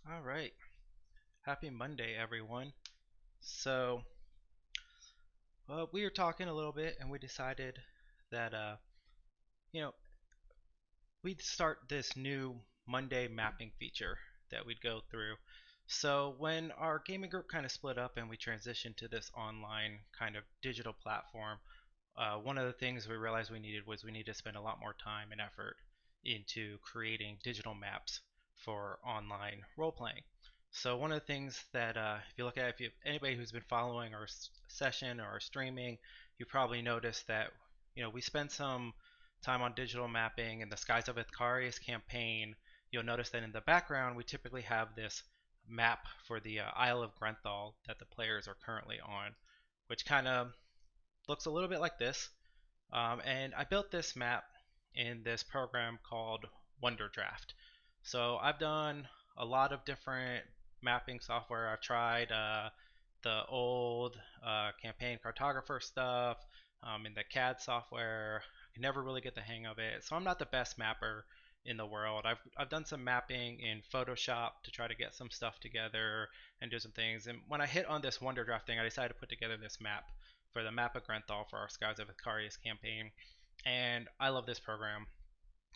All right. Happy Monday, everyone. So, we were talking a little bit and we decided that, you know, we'd start this new Monday mapping feature that we'd go through. So, when our gaming group kind of split up and we transitioned to this online kind of digital platform, one of the things we realized we needed to spend a lot more time and effort into creating digital maps for online role playing. So one of the things that if you look at if you anybody who's been following our session or our streaming, you probably noticed that we spend some time on digital mapping in the Skies of Itharia's campaign. You'll notice that in the background we typically have this map for the Isle of Grenthal that the players are currently on, which kind of looks a little bit like this. And I built this map in this program called Wonder Draft. So I've done a lot of different mapping software. I've tried the old campaign cartographer stuff in the CAD software. I never really get the hang of it. So I'm not the best mapper in the world. I've done some mapping in Photoshop to try to get some stuff together and do some things. And when I hit on this Wonder Draft thing, I decided to put together this map for the map of Grenthal for our Skies of Itharia's campaign. And I love this program.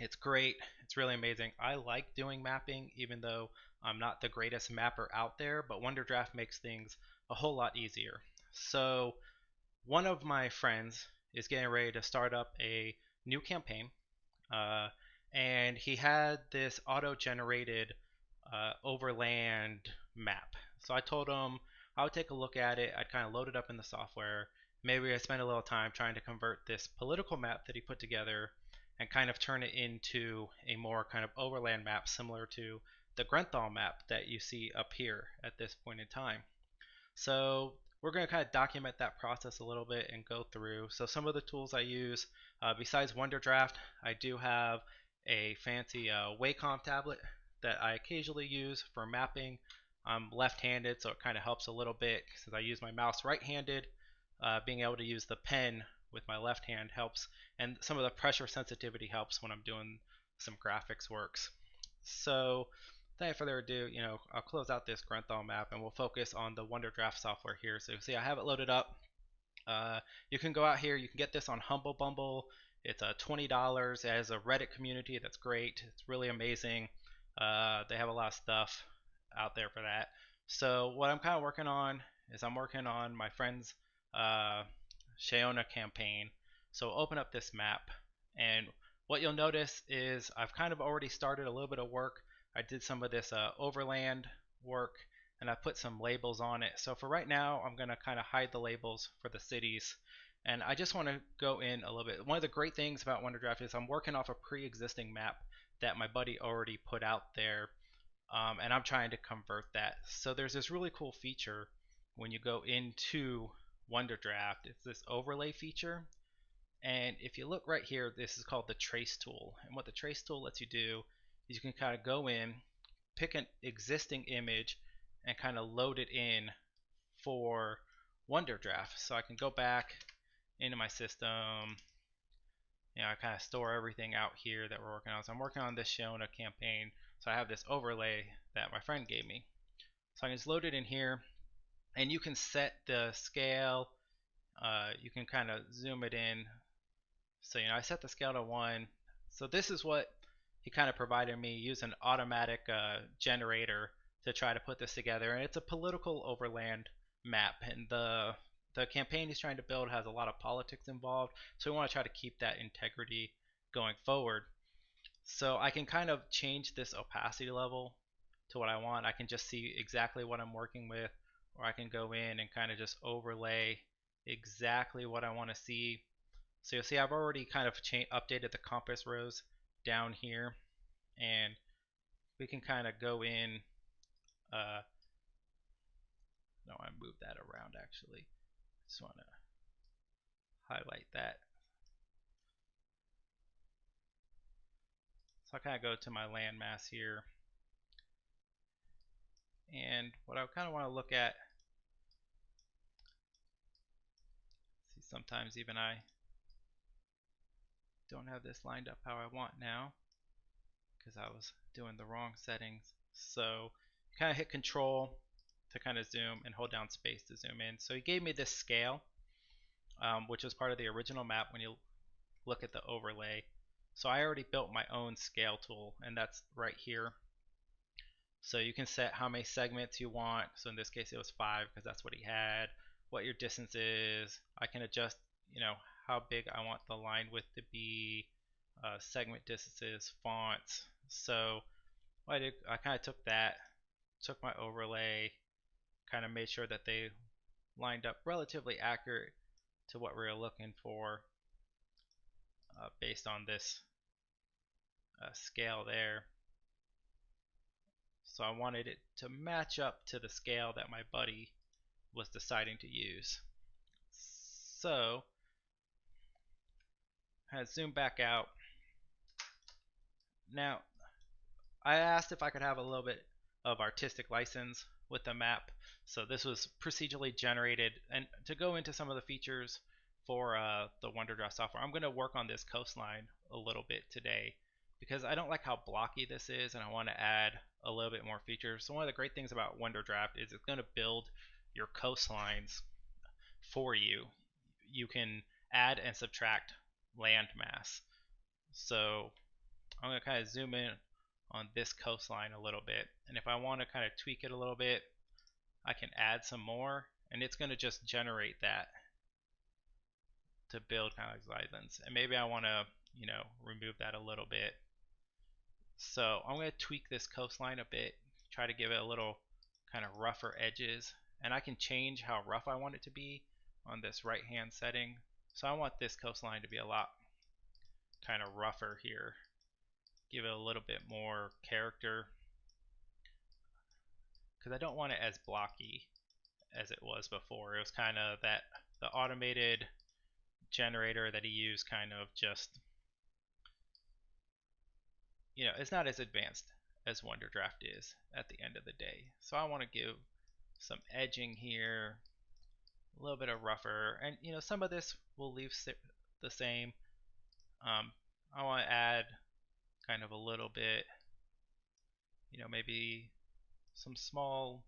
It's great. It's really amazing. I like doing mapping, even though I'm not the greatest mapper out there, but Wonder Draft makes things a whole lot easier. So, one of my friends is getting ready to start up a new campaign, uh, and he had this auto generated overland map. So I told him I would take a look at it. I'd kind of load it up in the software. Maybe I spend a little time trying to convert this political map that he put together and kind of turn it into a more kind of overland map similar to the Grenthal map that you see up here at this point in time. So we're going to kind of document that process a little bit and go through. So some of the tools I use, besides WonderDraft, I do have a fancy Wacom tablet that I occasionally use for mapping. I'm left-handed, so it kind of helps a little bit since I use my mouse right-handed. Being able to use the pen with my left hand helps, and some of the pressure sensitivity helps when I'm doing some graphics works. So without further ado, I'll close out this Grenthal map and we'll focus on the WonderDraft software here. So you see I have it loaded up. You can go out here, you can get this on Humble Bumble. It's $20. It has a Reddit community that's great. It's really amazing. They have a lot of stuff out there for that. So what I'm kind of working on is I'm working on my friend's uh, Shayona campaign. So open up this map, and what you'll notice is I've kind of already started a little bit of work. I did some of this overland work, and I put some labels on it. So for right now, I'm going to kind of hide the labels for the cities. And I just want to go in a little bit. One of the great things about WonderDraft is I'm working off a pre-existing map that my buddy already put out there, and I'm trying to convert that. So there's this really cool feature when you go into WonderDraft. It's this overlay feature, and if you look right here, this is called the trace tool. And what the trace tool lets you do is you can kind of go in, pick an existing image, and kind of load it in for WonderDraft. So I can go back into my system. I kind of store everything out here that we're working on. So I'm working on this Shona campaign. So I have this overlay that my friend gave me. So I can just load it in here, and you can set the scale. You can kind of zoom it in. So I set the scale to 1. So this is what he kind of provided me. Use an automatic generator to try to put this together, and it's a political overland map. And the campaign he's trying to build has a lot of politics involved, so we want to try to keep that integrity going forward. So I can kind of change this opacity level to what I want. I can just see exactly what I'm working with, or I can go in and kind of just overlay exactly what I want to see. So you'll see I've already kind of updated the compass rose down here, and we can kind of go in. No, I moved that around actually. Just want to highlight that. So I kind of go to my landmass here, and what I kind of want to look at. See, sometimes even I don't have this lined up how I want now because I was doing the wrong settings. So kind of hit control to kind of zoom and hold down space to zoom in. So he gave me this scale, which was part of the original map when you look at the overlay. So I already built my own scale tool, and that's right here. So you can set how many segments you want. So in this case it was 5 because that's what he had. What your distance is. I can adjust, how big I want the line width to be, segment distances, fonts. So what I did, I kind of took that, took my overlay, kind of made sure that they lined up relatively accurate to what we were looking for, based on this scale there. So I wanted it to match up to the scale that my buddy was deciding to use. So I zoom back out. Now I asked if I could have a little bit of artistic license with the map. So this was procedurally generated, and to go into some of the features for the WonderDraft software, I'm going to work on this coastline a little bit today because I don't like how blocky this is, and I want to add a little bit more features. So one of the great things about WonderDraft is it's going to build your coastlines for you. You can add and subtract landmass. So I'm going to kind of zoom in on this coastline a little bit, and if I want to kind of tweak it a little bit, I can add some more, and it's going to just generate that to build kind of like islands. And maybe I want to, remove that a little bit. So I'm going to tweak this coastline a bit, try to give it a little kind of rougher edges, and I can change how rough I want it to be on this right hand setting. So I want this coastline to be a lot kind of rougher here, give it a little bit more character, because I don't want it as blocky as it was before. It was kind of that the automated generator that he used kind of just, it's not as advanced as WonderDraft is at the end of the day. So I want to give some edging here, a little bit of rougher, and some of this will leave the same. I want to add kind of a little bit, maybe some small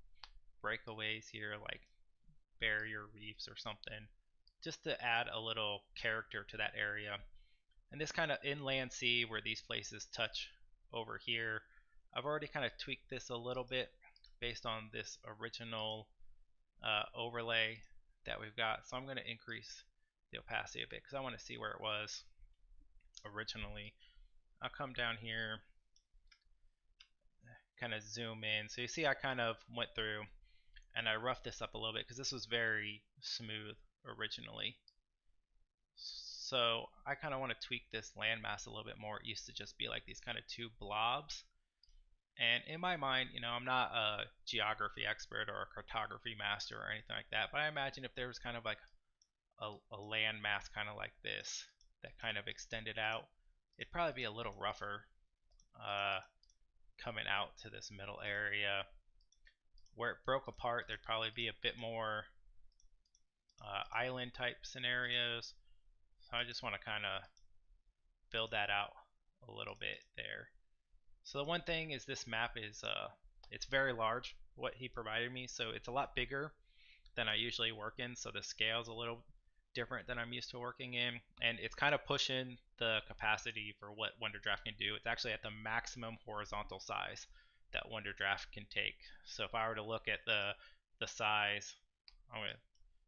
breakaways here, like barrier reefs or something, just to add a little character to that area. And this kind of inland sea where these places touch over here, I've already kind of tweaked this a little bit based on this original overlay that we've got. So I'm going to increase the opacity a bit because I want to see where it was originally. I'll come down here, kind of zoom in. So you see I kind of went through and I roughed this up a little bit because this was very smooth originally. So I kind of want to tweak this landmass a little bit more. It used to just be like these kind of two blobs. And in my mind, I'm not a geography expert or a cartography master or anything like that, but I imagine if there was kind of like a landmass kind of like this that kind of extended out, it'd probably be a little rougher coming out to this middle area. Where it broke apart, there'd probably be a bit more island type scenarios. So I just want to kind of build that out a little bit there. So the one thing is this map is it's very large, what he provided me, so it's a lot bigger than I usually work in, so the scale is a little different than I'm used to working in, and it's kind of pushing the capacity for what WonderDraft can do. It's actually at the maximum horizontal size that WonderDraft can take. So if I were to look at the size, I'm going to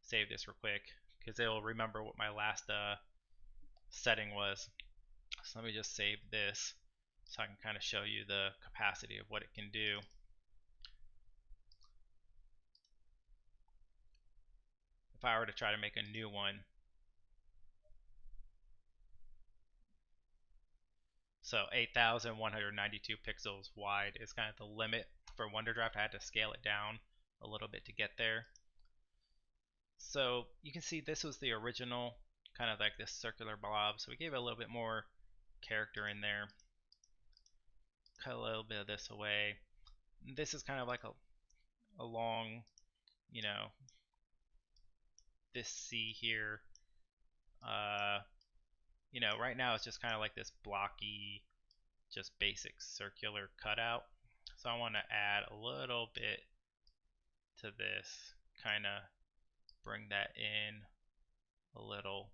save this real quick because it'll remember what my last setting was. So let me just save this so I can kind of show you the capacity of what it can do. If I were to try to make a new one, so 8,192 pixels wide is kind of the limit for WonderDraft. I had to scale it down a little bit to get there. So you can see this was the original, kind of like this circular blob, so we gave it a little bit more character in there. Cut a little bit of this away. This is kind of like a long, this sea here. Right now it's just kind of like this blocky, just basic circular cutout. So I want to add a little bit to this, kind of bring that in a little,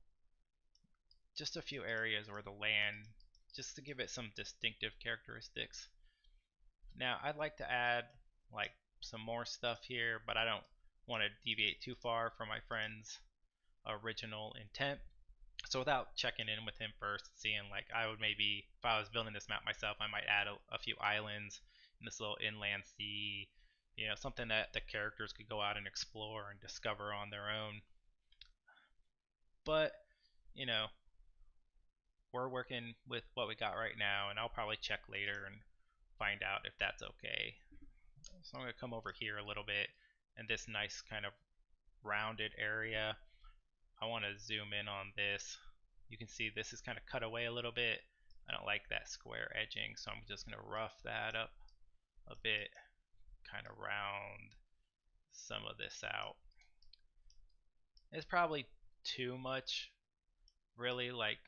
just a few areas where the land, just to give it some distinctive characteristics. Now I'd like to add like some more stuff here, but I don't want to deviate too far from my friend's original intent. So without checking in with him first, seeing like I would maybe, if I was building this map myself, I might add a few islands in this little inland sea, something that the characters could go out and explore and discover on their own. But you know, we're working with what we got right now, and I'll probably check later and find out if that's okay. So I'm going to come over here a little bit, and this nice kind of rounded area, I want to zoom in on this. You can see this is kind of cut away a little bit. I don't like that square edging, so I'm just going to rough that up a bit, kind of round some of this out. It's probably too much, really, like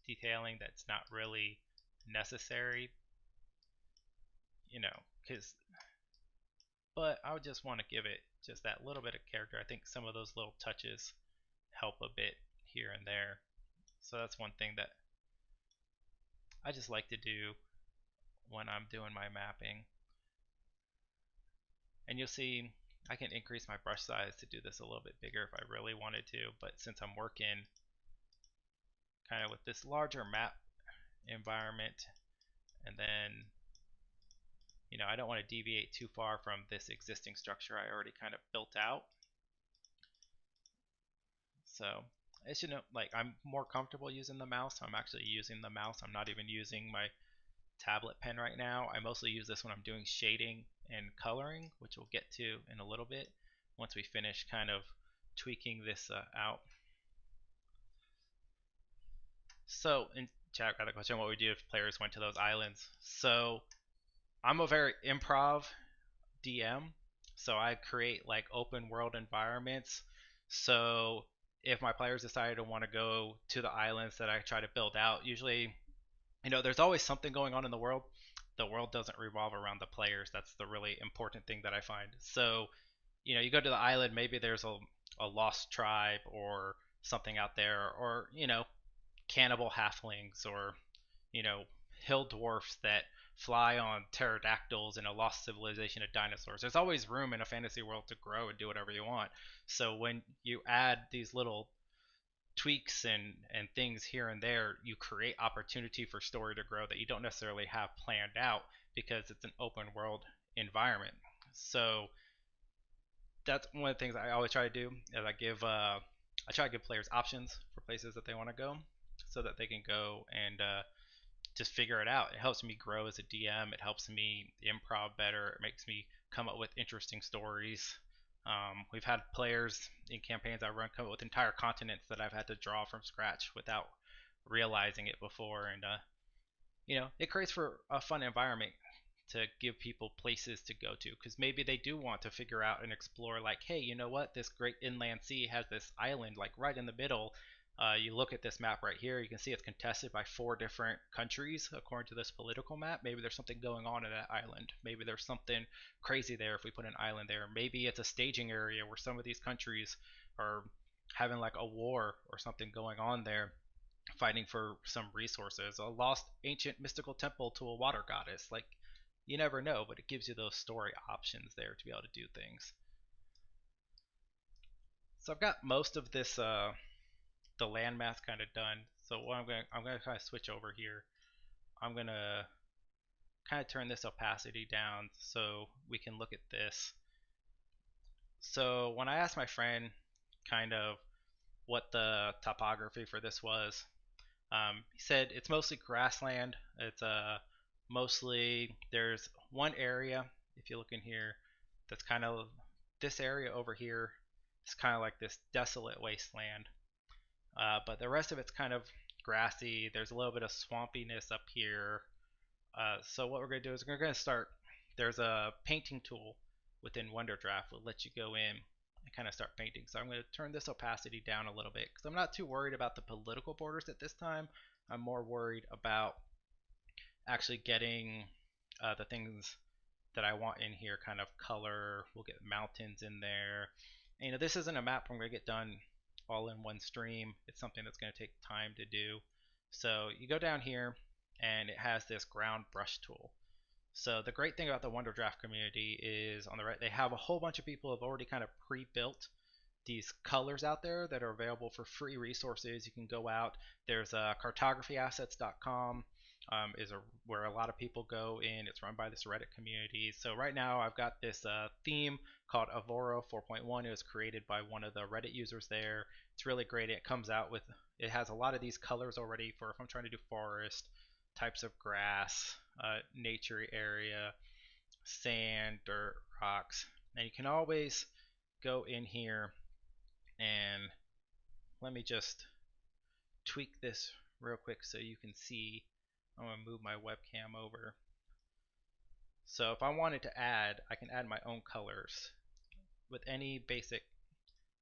detailing that's not really necessary, because, but I would just want to give it just that little bit of character. I think some of those little touches help a bit here and there. So that's one thing that I just like to do when I'm doing my mapping. And you'll see I can increase my brush size to do this a little bit bigger if I really wanted to, but since I'm working kind of with this larger map environment, and then I don't want to deviate too far from this existing structure I already kind of built out. So it's, like I'm more comfortable using the mouse. I'm actually using the mouse. I'm not even using my tablet pen right now. I mostly use this when I'm doing shading and coloring, which we'll get to in a little bit once we finish kind of tweaking this out. So in chat, got a question: what would we do if players went to those islands? So I'm a very improv DM, so I create like open world environments. So if my players decided to want to go to the islands that I try to build out, usually, there's always something going on in the world. The world doesn't revolve around the players. That's the really important thing that I find. So, you go to the island, maybe there's a lost tribe or something out there, or, cannibal halflings, or, you know, hill dwarfs that fly on pterodactyls in a lost civilization of dinosaurs. There's always room in a fantasy world to grow and do whatever you want. So when you add these little tweaks and things here and there, you create opportunity for story to grow that you don't necessarily have planned out because it's an open world environment. So that's one of the things I always try to do is I try to give players options for places that they want to go so that they can go and just figure it out. It helps me grow as a DM. It helps me improv better. It makes me come up with interesting stories. We've had players in campaigns I run come up with entire continents that I've had to draw from scratch without realizing it before, and it creates for a fun environment to give people places to go to, because maybe they do want to figure out and explore, like, hey, you know what, this great inland sea has this island like right in the middle. You look at this map right here, you can see it's contested by 4 different countries according to this political map. Maybe there's something going on in that island. Maybe there's something crazy there if we put an island there. Maybe it's a staging area where some of these countries are having like a war or something going on there, fighting for some resources, a lost ancient mystical temple to a water goddess. Like, you never know, but it gives you those story options there to be able to do things. So I've got most of this the landmass kind of done. So what I'm gonna kind of switch over here. I'm gonna kind of turn this opacity down so we can look at this. So when I asked my friend kind of what the topography for this was, he said it's mostly grassland. It's mostly, there's one area, if you look in here, that's kind of this area over here. It's kind of like this desolate wasteland. But the rest of it's kind of grassy. There's a little bit of swampiness up here. So what we're going to do is we're going to start. There's a painting tool within WonderDraft. Will let you go in and kind of start painting. So I'm going to turn this opacity down a little bit because I'm not too worried about the political borders at this time. I'm more worried about actually getting the things that I want in here kind of color. We'll get mountains in there. And, this isn't a map I'm going to get done all in one stream. It's something that's going to take time to do. So you go down here and it has this ground brush tool. So the great thing about the Wonderdraft community is on the right, they have a whole bunch of people who have already kind of pre-built these colors out there that are available for free resources. You can go out. There's cartographyassets.com is where a lot of people go in. It's run by this Reddit community. So right now I've got this theme called Avoro 4.1. It was created by one of the Reddit users there. It's really great. It comes out with, it has a lot of these colors already for if I'm trying to do forest, types of grass, nature area, sand, dirt, rocks. And you can always go in here and let me just tweak this real quick so you can see. I'm going to move my webcam over. So if I wanted to add, I can add my own colors with any basic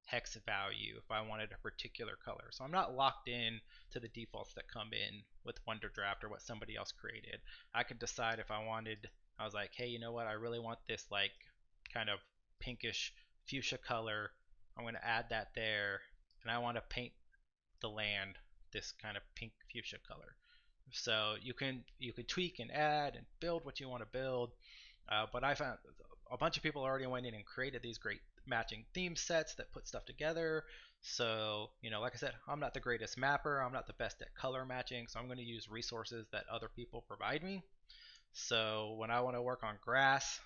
hex value if I wanted a particular color. So I'm not locked in to the defaults that come in with Wonderdraft or what somebody else created. I could decide if I wanted, I was like, hey, you know what, I really want this like kind of pinkish fuchsia color. I'm going to add that there, and I want to paint the land this kind of pink fuchsia color. So you can tweak and add and build what you want to build. But I found a bunch of people already went in and created these great matching theme sets that put stuff together. So, like I said, I'm not the greatest mapper. I'm not the best at color matching. So I'm going to use resources that other people provide me. So when I want to work on grass,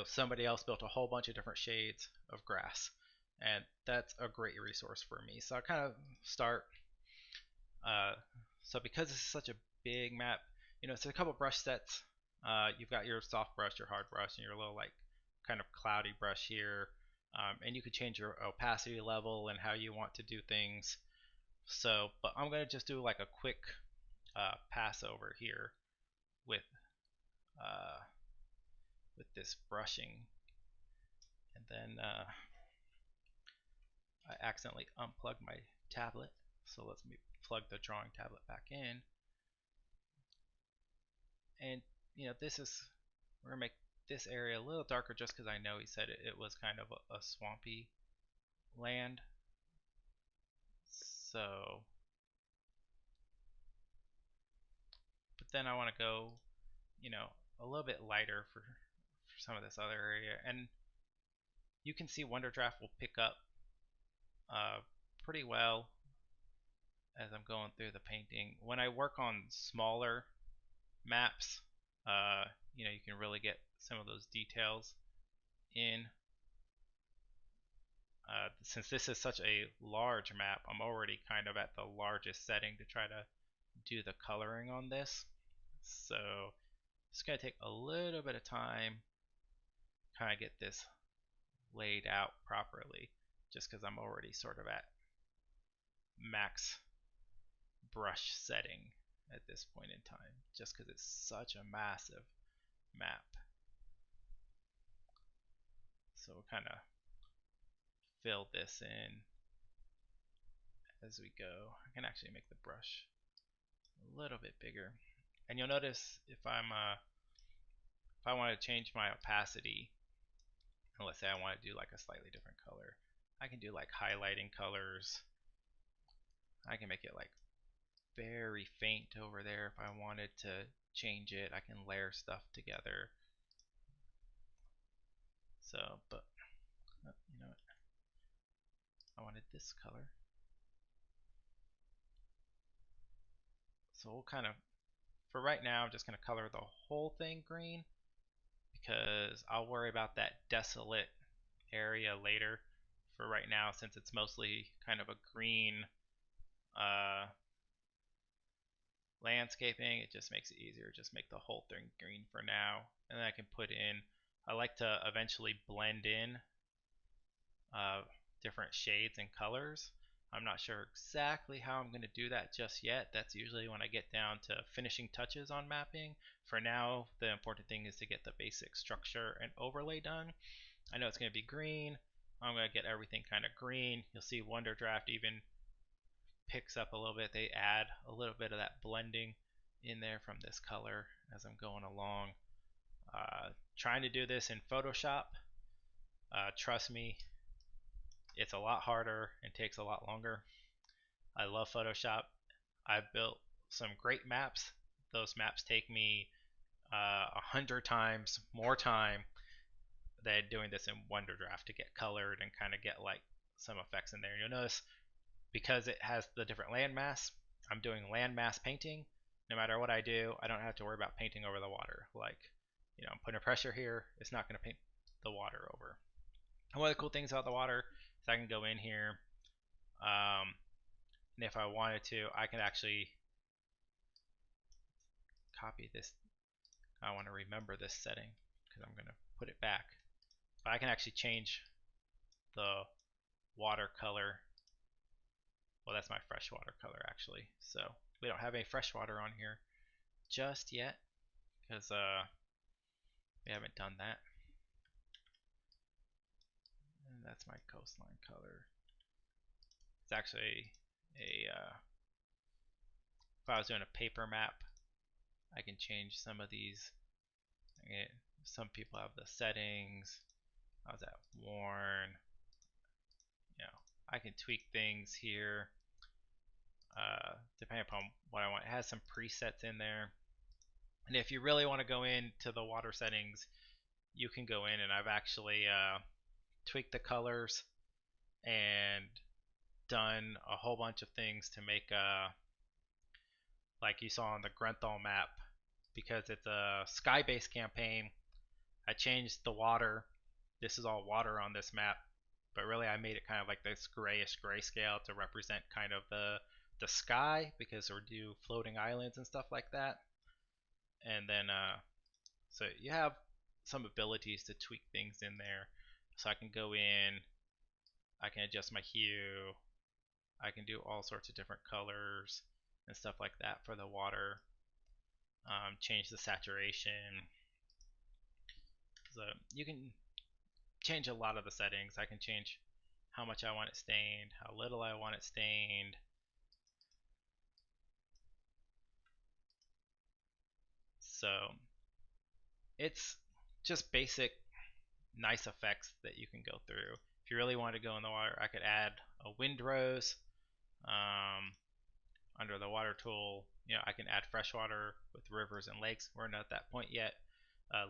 somebody else built a whole bunch of different shades of grass. And that's a great resource for me. So I kind of start. Uh, so because this is such a big map, it's a couple brush sets. You've got your soft brush, your hard brush, and your little like kind of cloudy brush here. And you can change your opacity level and how you want to do things. So, but I'm gonna just do like a quick pass over here with uh, with this brushing, and then I accidentally unplugged my tablet. So let's plug the drawing tablet back in. And this is, we're gonna make this area a little darker just because I know he said it was kind of a swampy land. So, but then I want to go, a little bit lighter for some of this other area. And you can see Wonderdraft will pick up pretty well as I'm going through the painting. When I work on smaller maps, you can really get some of those details in. Since this is such a large map, I'm already kind of at the largest setting to try to do the coloring on this. So it's going to take a little bit of time kind of get this laid out properly, just because I'm already sort of at max brush setting at this point in time, just because it's such a massive map. So we'll kind of fill this in as we go. I can actually make the brush a little bit bigger, and you'll notice if I want to change my opacity, and let's say I want to do like a slightly different color, I can do like highlighting colors. I can make it like very faint over there if I wanted to change it. I can layer stuff together. So, but you know what? I wanted this color. So we'll kind of, for right now, I'm just going to color the whole thing green because I'll worry about that desolate area later. For right now, since it's mostly kind of a green landscaping, it just makes it easier. Just make the whole thing green for now. And then I can put in, I like to eventually blend in different shades and colors. I'm not sure exactly how I'm going to do that just yet. That's usually when I get down to finishing touches on mapping. For now, the important thing is to get the basic structure and overlay done. I know it's going to be green. I'm going to get everything kind of green. You'll see Wonderdraft even picks up a little bit. They add a little bit of that blending in there from this color as I'm going along. Trying to do this in Photoshop, trust me, it's a lot harder and takes a lot longer. I love Photoshop. I've built some great maps. Those maps take me 100 times more time than doing this in WonderDraft to get colored and kind of get like some effects in there. You'll notice because it has the different landmass, I'm doing landmass painting. No matter what I do, I don't have to worry about painting over the water. Like, I'm putting a pressure here, it's not going to paint the water over. And one of the cool things about the water is I can go in here, and if I wanted to, I can actually copy this. I want to remember this setting because I'm going to put it back. But I can actually change the water color. Well, that's my freshwater color actually. So we don't have any freshwater on here just yet because we haven't done that. And that's my coastline color. It's actually if I was doing a paper map, I can change some of these. Some people have the settings. How's that worn? I can tweak things here depending upon what I want. It has some presets in there. And if you really want to go into the water settings, you can go in, and I've actually tweaked the colors and done a whole bunch of things to make like you saw on the Grenthal map, because it's a sky-based campaign. I changed the water. This is all water on this map, but really I made it kind of like this grayish grayscale to represent kind of the sky, because we're do floating islands and stuff like that. And then so you have some abilities to tweak things in there. So I can go in, I can adjust my hue, I can do all sorts of different colors and stuff like that for the water. Change the saturation. So you can change a lot of the settings. I can change how much I want it stained, how little I want it stained. So it's just basic nice effects that you can go through. If you really want to go in the water, I could add a windrose under the water tool. I can add freshwater with rivers and lakes. We're not at that point yet.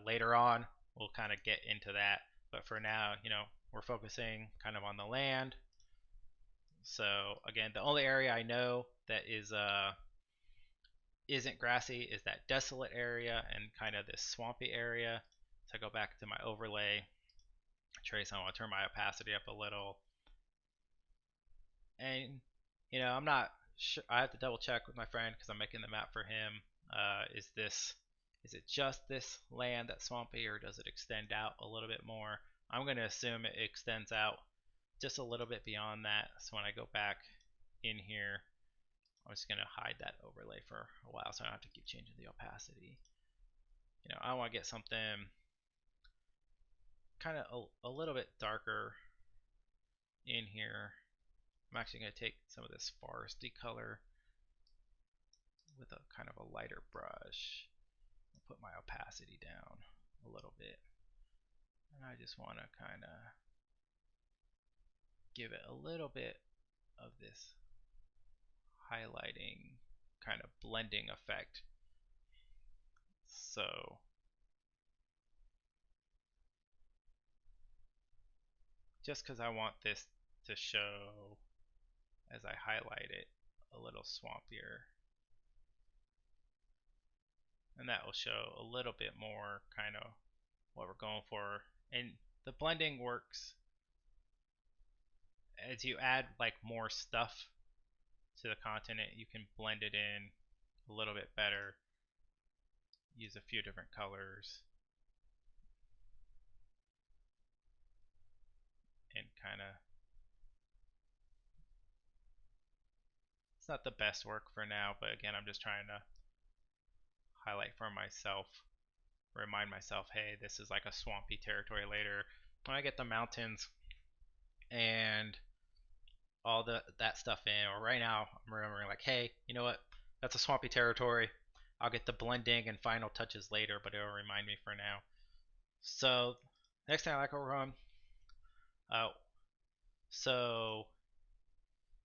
Later on, we'll kind of get into that. But for now, we're focusing kind of on the land. So again, the only area I know that isn't grassy is that desolate area and kind of this swampy area. So I go back to my overlay trace. I want to turn my opacity up a little, and I'm not sure. I have to double check with my friend because I'm making the map for him. Is it just this land that's swampy, or does it extend out a little bit more? I'm going to assume it extends out just a little bit beyond that. So when I go back in here, I'm just going to hide that overlay for a while so I don't have to keep changing the opacity. I want to get something kind of a little bit darker in here. I'm actually going to take some of this foresty color with a kind of a lighter brush. I'll put my opacity down a little bit. And I just want to kind of give it a little bit of this highlighting kind of blending effect. So just because I want this to show as I highlight it a little swampier, and that will show a little bit more kind of what we're going for. And the blending works as you add like more stuff to the continent. You can blend it in a little bit better, use a few different colors, and kind of, it's not the best work for now, but again, I'm just trying to highlight for myself, remind myself, hey, this is like a swampy territory later. When I get the mountains and all that stuff in, or right now I'm remembering like, hey, you know what, that's a swampy territory. I'll get the blending and final touches later, but it'll remind me for now. So next thing I like to run, uh, so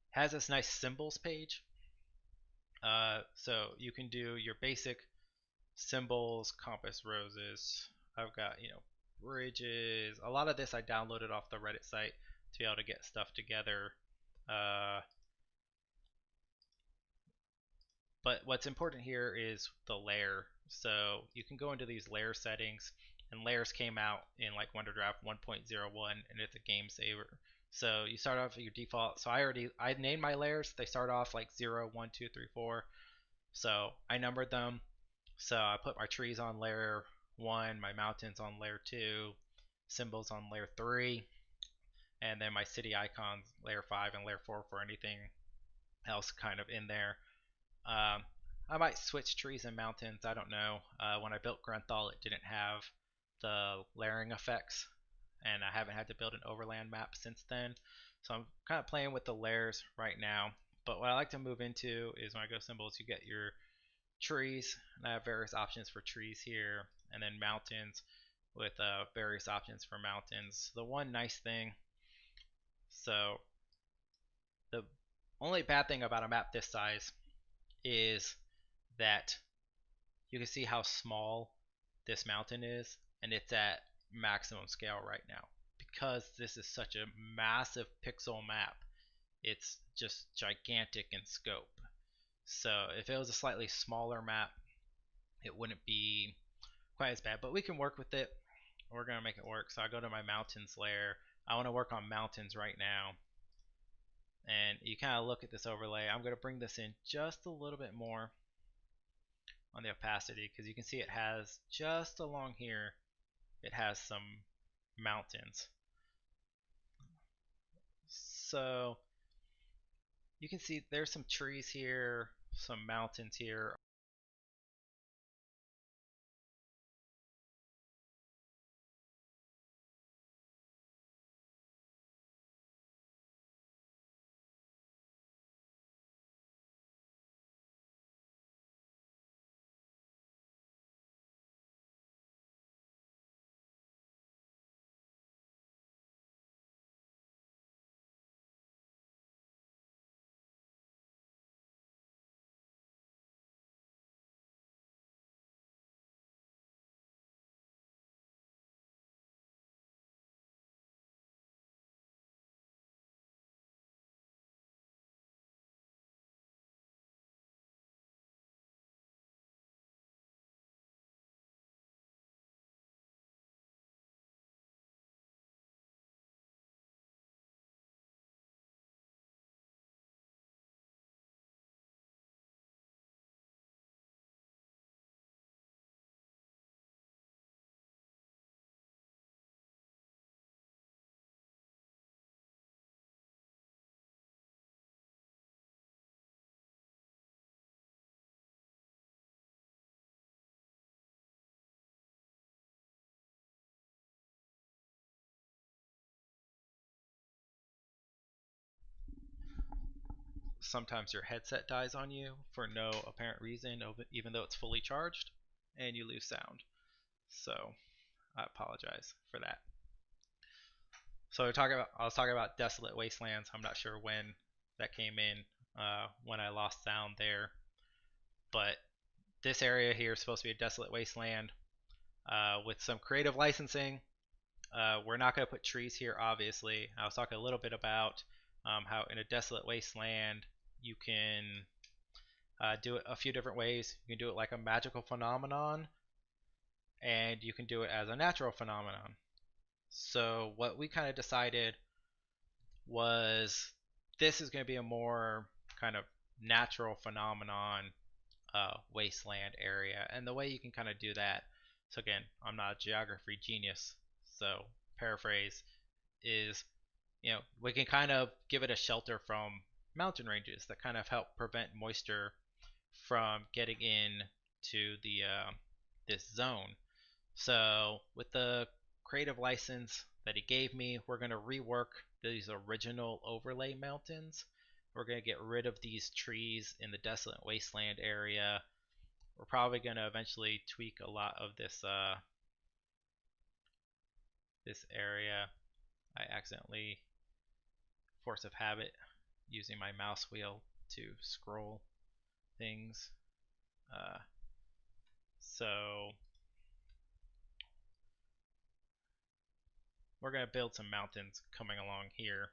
has this nice symbols page. So you can do your basic symbols, compass roses. I've got, bridges. A lot of this I downloaded off the Reddit site to be able to get stuff together. Uh, but what's important here is the layer. So you can go into these layer settings, and layers came out in like WonderDraft 1.01, and it's a game saver. So you start off with your default. So I named my layers. They start off like 0, 1, 2, 3, 4. So I numbered them. So I put my trees on layer 1, my mountains on layer 2, symbols on layer 3, and then my city icons layer 5 and layer 4 for anything else kind of in there. I might switch trees and mountains. I don't know. When I built Grunthal, it didn't have the layering effects, and I haven't had to build an overland map since then. So I'm kind of playing with the layers right now. But what I like to move into is when I go symbols, you get your trees, and I have various options for trees here, and then mountains with various options for mountains. The one nice thing, so the only bad thing about a map this size is that you can see how small this mountain is, and it's at maximum scale right now. Because this is such a massive pixel map, it's just gigantic in scope. So if it was a slightly smaller map, it wouldn't be quite as bad, but we can work with it. We're gonna make it work. So I go to my mountains layer. I want to work on mountains right now, and you kind of look at this overlay. I'm gonna bring this in just a little bit more on the opacity, because you can see it has just along here, it has some mountains. So you can see there's some trees here, some mountains here. Sometimes your headset dies on you for no apparent reason, even though it's fully charged, and you lose sound. So I apologize for that. So I was talking about desolate wastelands. I'm not sure when that came in, when I lost sound there, but this area here is supposed to be a desolate wasteland with some creative licensing. We're not going to put trees here, obviously. I was talking a little bit about how in a desolate wasteland you can do it a few different ways. You can do it like a magical phenomenon, and you can do it as a natural phenomenon. So what we kind of decided was this is going to be a more kind of natural phenomenon wasteland area, and the way you can kind of do that. So again, I'm not a geography genius, so paraphrase is, we can kind of give it a shelter from mountain ranges that kind of help prevent moisture from getting in to the this zone. So with the creative license that he gave me, we're going to rework these original overlay mountains. We're going to get rid of these trees in the desolate wasteland area. We're probably going to eventually tweak a lot of this area. I accidentally, force of habit, using my mouse wheel to scroll things. Uh, so we're going to build some mountains coming along here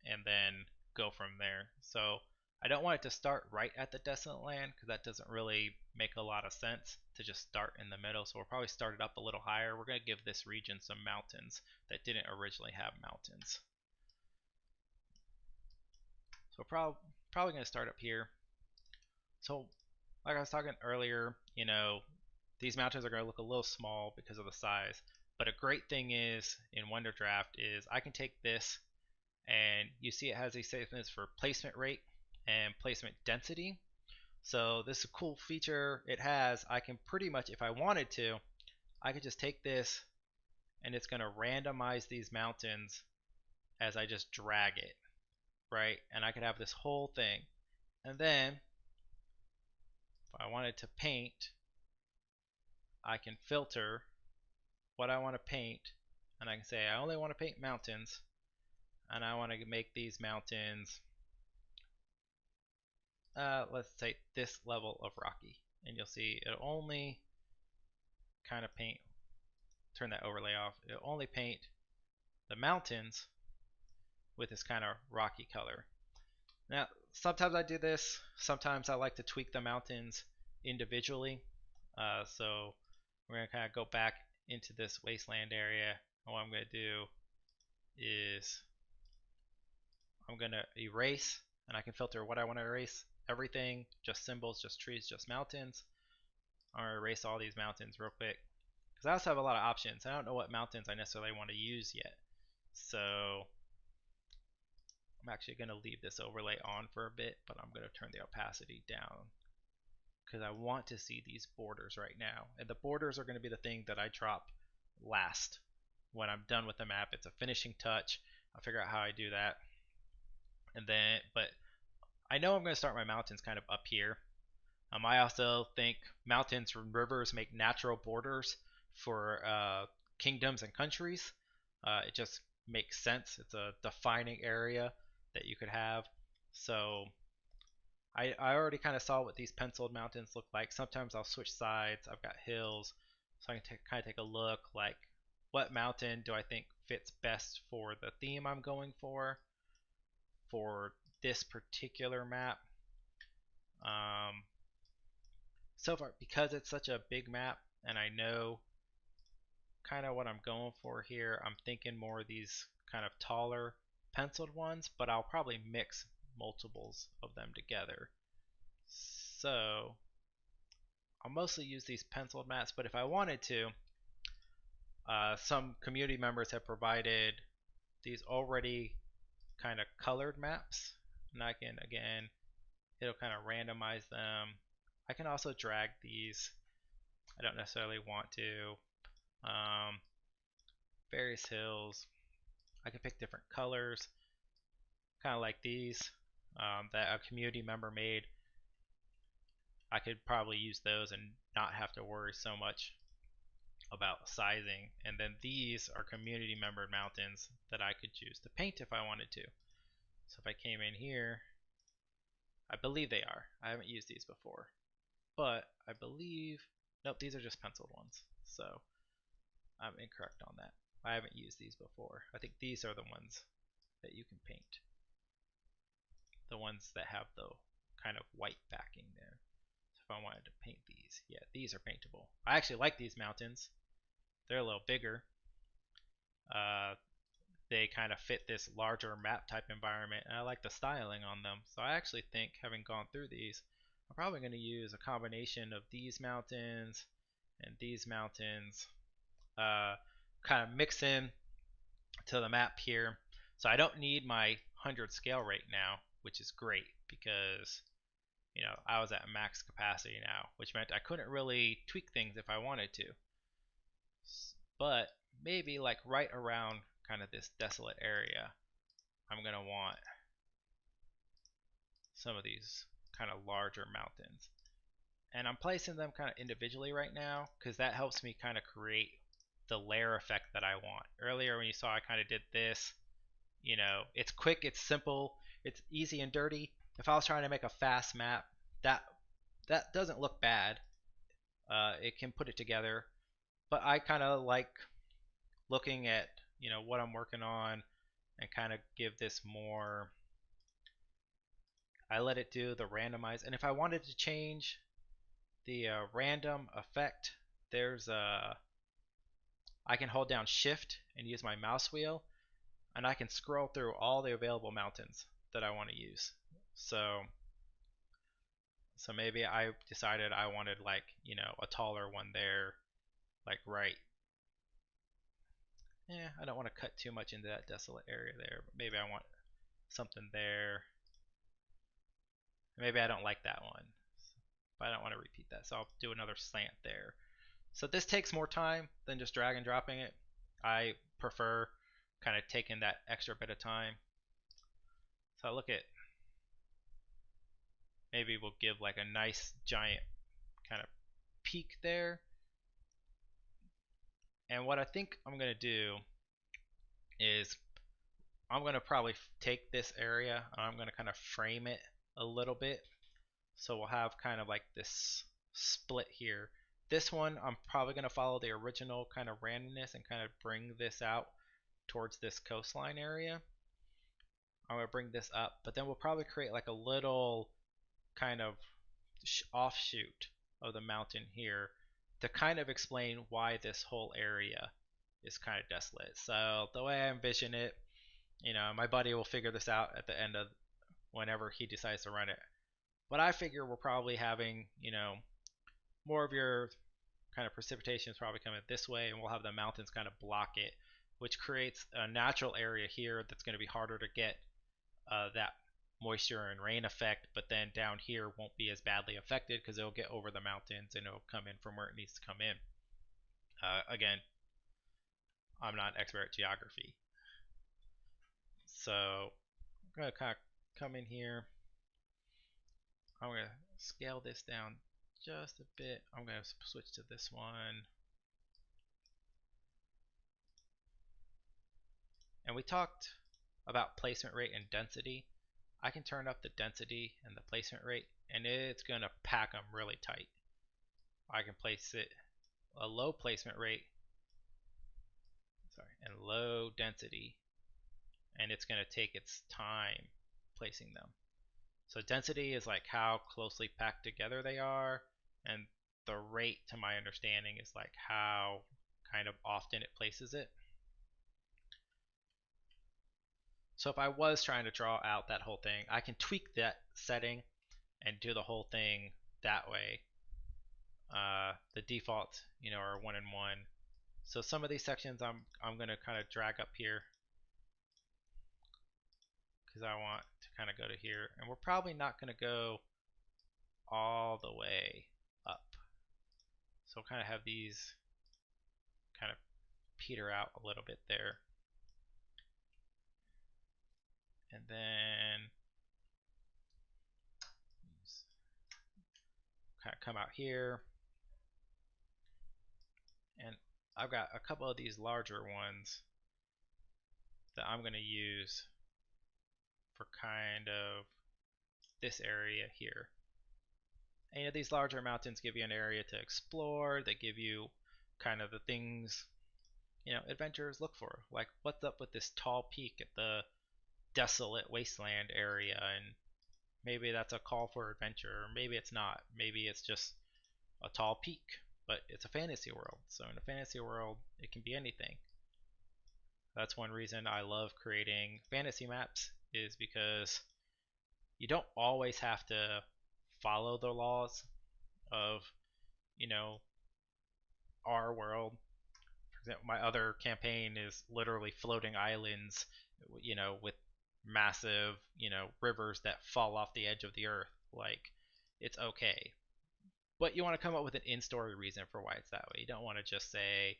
and then go from there. So I don't want it to start right at the desolate land because that doesn't really make a lot of sense to just start in the middle. So we'll probably start it up a little higher. We're going to give this region some mountains that didn't originally have mountains. So we're probably going to start up here. So like I was talking earlier, these mountains are going to look a little small because of the size. But a great thing is in Wonderdraft is I can take this, and you see it has these statements for placement rate and placement density. So this is a cool feature it has. I can pretty much, if I wanted to, I could just take this and it's going to randomize these mountains as I just drag it, right? And I could have this whole thing. And then if I wanted to paint, I can filter what I want to paint, and I can say I only want to paint mountains, and I want to make these mountains, let's say this level of rocky, and you'll see it'll only kind of paint, turn that overlay off, it'll only paint the mountains with this kind of rocky color. Now sometimes I do this, sometimes I like to tweak the mountains individually, so we're going to kind of go back into this wasteland area, and what I'm going to do is I'm going to erase, and I can filter what I want to erase. Everything, just symbols, just trees, just mountains. I'm going to erase all these mountains real quick because I also have a lot of options. I don't know what mountains I necessarily want to use yet. So I'm actually going to leave this overlay on for a bit, but I'm going to turn the opacity down because I want to see these borders right now. And the borders are going to be the thing that I drop last when I'm done with the map. It's a finishing touch. I'll figure out how I do that. And then, but I know I'm going to start my mountains kind of up here. I also think mountains and rivers make natural borders for kingdoms and countries. It just makes sense. It's a defining area that you could have. So I already kind of saw what these penciled mountains look like. Sometimes I'll switch sides. I've got hills, so I can kind of take a look like what mountain do I think fits best for the theme I'm going for this particular map. So far, because it's such a big map and I know kind of what I'm going for here, I'm thinking more of these kind of taller penciled ones, but I'll probably mix multiples of them together. So I'll mostly use these penciled maps, but if I wanted to, some community members have provided these already kind of colored maps, and I can, again, it'll kind of randomize them. I can also drag these. I don't necessarily want to. Various hills. I can pick different colors, kind of like these that a community member made. I could probably use those and not have to worry so much about sizing. And then these are community member mountains that I could choose to paint if I wanted to. So if I came in here, I believe they are. I haven't used these before, but I believe, nope, these are just penciled ones. So I'm incorrect on that. I haven't used these before. I think these are the ones that you can paint. The ones that have the kind of white backing there. So if I wanted to paint these, yeah, these are paintable. I actually like these mountains. They're a little bigger. They kind of fit this larger map type environment, and I like the styling on them. So I actually think, having gone through these, I'm probably going to use a combination of these mountains and these mountains, kind of mix in to the map here. So I don't need my 100 scale rate now, which is great because I was at max capacity now, which meant I couldn't really tweak things if I wanted to. But maybe like right around kind of this desolate area, I'm going to want some of these kind of larger mountains. And I'm placing them kind of individually right now because that helps me kind of create the layer effect that I want. Earlier when you saw I kind of did this, it's quick, it's simple, it's easy and dirty. If I was trying to make a fast map, that that doesn't look bad. It can put it together, but I kind of like looking at what I'm working on and kind of give this more. I let it do the randomize, and if I wanted to change the random effect, there's a I can hold down shift and use my mouse wheel, and I can scroll through all the available mountains that I want to use. So maybe I decided I wanted like a taller one there, like right. Yeah, I don't want to cut too much into that desolate area there, but maybe I want something there. Maybe I don't like that one, but I don't want to repeat that, so I'll do another slant there. So this takes more time than just drag and dropping it. I prefer kind of taking that extra bit of time. So I look at, maybe we'll give like a nice giant kind of peak there. And what I think I'm going to do is I'm going to probably take this area and I'm going to kind of frame it a little bit. So we'll have kind of like this split here. This one I'm probably going to follow the original kind of randomness and kind of bring this out towards this coastline area. I'm going to bring this up, but then we'll probably create like a little kind of offshoot of the mountain here to kind of explain why this whole area is kind of desolate. So the way I envision it, my buddy will figure this out at the end of whenever he decides to run it. But I figure we're probably having, more of your kind of precipitation is probably coming this way, and we'll have the mountains kind of block it, which creates a natural area here that's going to be harder to get that moisture and rain effect, but then down here won't be as badly affected because it'll get over the mountains and it'll come in from where it needs to come in. Again, I'm not an expert at geography, so I'm going to kind of come in here. I'm going to scale this down just a bit. I'm going to switch to this one. And we talked about placement rate and density. I can turn up the density and the placement rate, and it's going to pack them really tight. I can place it a low placement rate, and low density, and it's going to take its time placing them. So density is like how closely packed together they are, and the rate, to my understanding, is like how kind of often it places it. So if I was trying to draw out that whole thing, I can tweak that setting and do the whole thing that way. The defaults, are 1 and 1. So some of these sections I'm going to kind of drag up here because I want to kind of go to here, and we're probably not going to go all the way up. So we'll kind of have these kind of peter out a little bit there. And then kind of come out here. And I've got a couple of these larger ones that I'm going to use for kind of this area here. And these larger mountains give you an area to explore. They give you kind of the things adventurers look for. Like, what's up with this tall peak at the desolate wasteland area? And maybe that's a call for adventure, or maybe it's not. Maybe it's just a tall peak, but it's a fantasy world. So in a fantasy world, it can be anything. That's one reason I love creating fantasy maps, is because you don't always have to follow the laws of, our world. For example, my other campaign is literally floating islands, with massive, rivers that fall off the edge of the earth. Like, it's okay. But you want to come up with an in-story reason for why it's that way. You don't want to just say,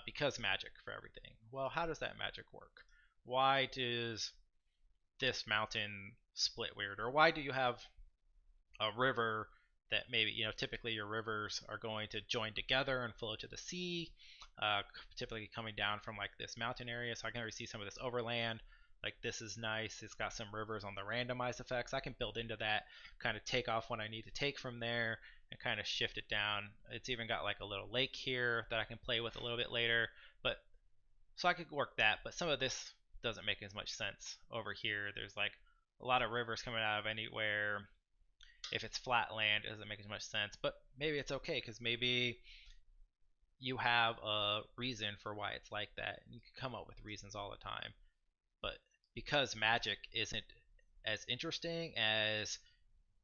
because magic for everything. Well, how does that magic work? Why does this mountain split weird? Or why do you have a river that maybe, typically your rivers are going to join together and flow to the sea, uh, typically coming down from like this mountain area. So I can already see some of this overland. Like this is nice. It's got some rivers on the randomized effects. I can build into that, kind of take off what I need to take from there, and kind of shift it down. It's even got like a little lake here that I can play with a little bit later. But so I could work that, but some of this doesn't make as much sense over here. There's like a lot of rivers coming out of anywhere. If it's flat land, it doesn't make as much sense. But maybe it's okay because maybe you have a reason for why it's like that. And you can come up with reasons all the time. But because magic isn't as interesting as